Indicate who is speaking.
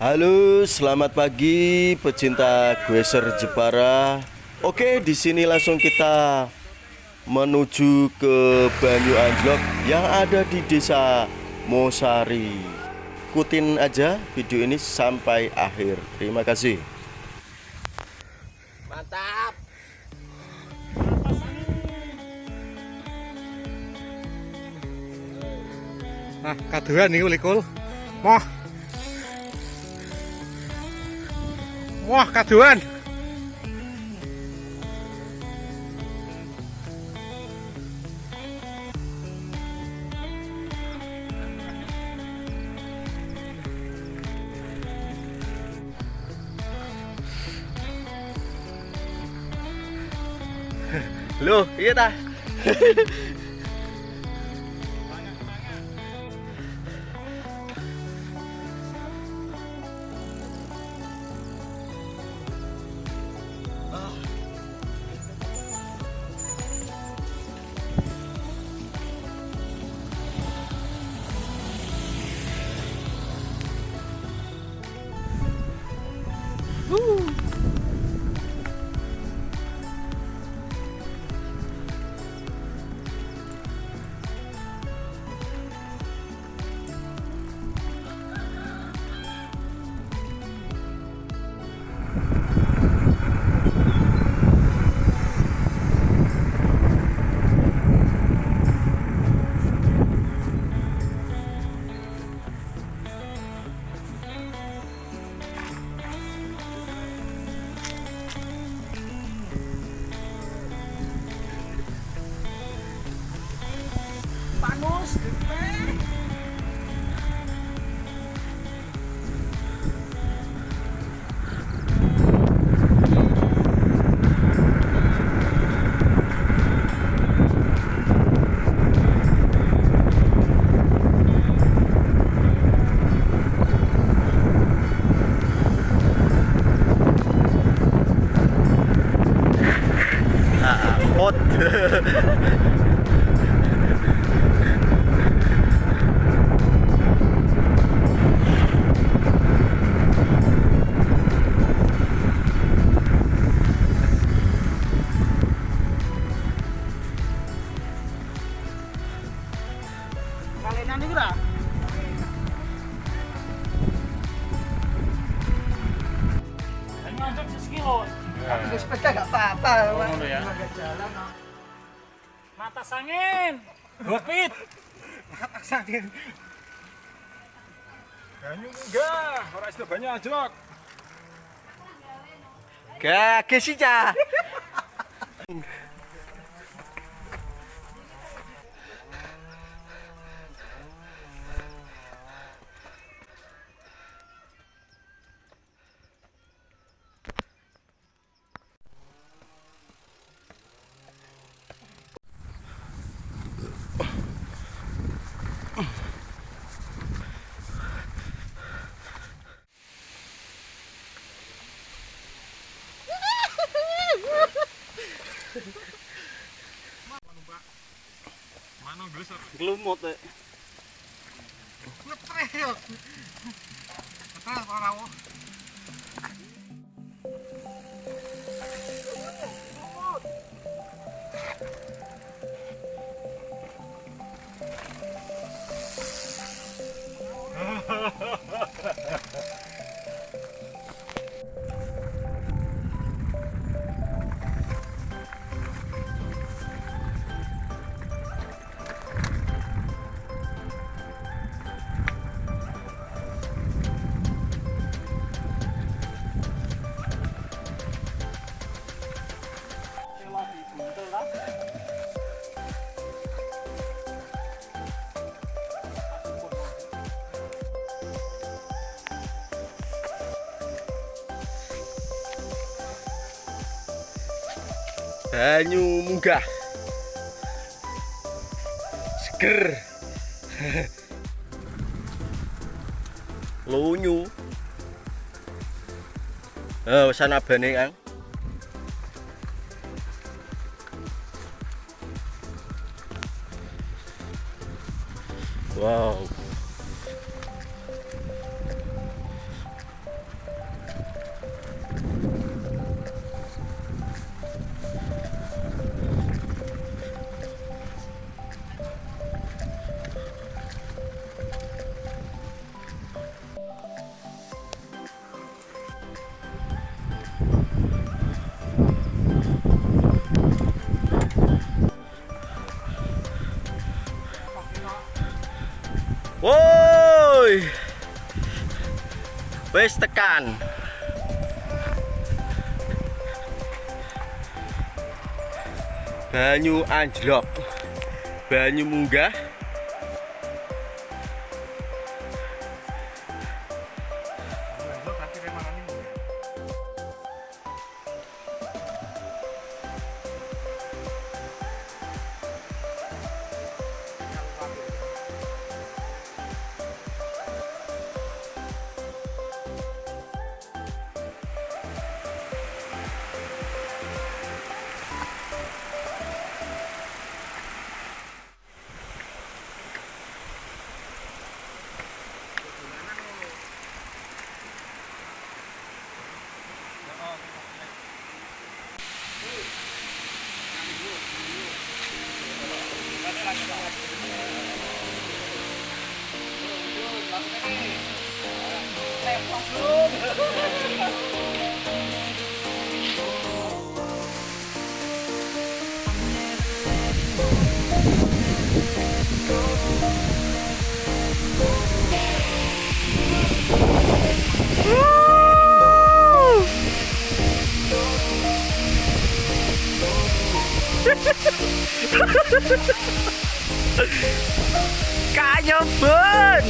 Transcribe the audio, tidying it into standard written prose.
Speaker 1: Halo, selamat pagi pecinta Gweser Jepara. Oke, di sini langsung kita menuju ke Banyu Anjlok yang ada di Desa Mosari. Ikutin aja video ini sampai akhir. Terima kasih.
Speaker 2: Mantap.
Speaker 3: Nah, kaduan nih ulikul. Wah, kaduan.
Speaker 1: Loh, iya ta?
Speaker 2: Panus,
Speaker 1: Pot.
Speaker 2: kalian ini kira? Ini anjok sekilo. Aku sepeda gak apa-apa. Jalan, mata angin. Gopit.
Speaker 3: Mata angin. Banyu enggak, ora iso banyu anjlok.
Speaker 1: Gak sih, Cah.
Speaker 3: Mana glesor?
Speaker 1: Glumut.
Speaker 3: Ngetreh yo. Ngetreh ora wo.
Speaker 1: Banyu munggah. Seger. Lunyu. Wis ana bane, Kang. Wow. Woi, wes tekan. Banyu anjlok, banyu munggah. Kanyobon.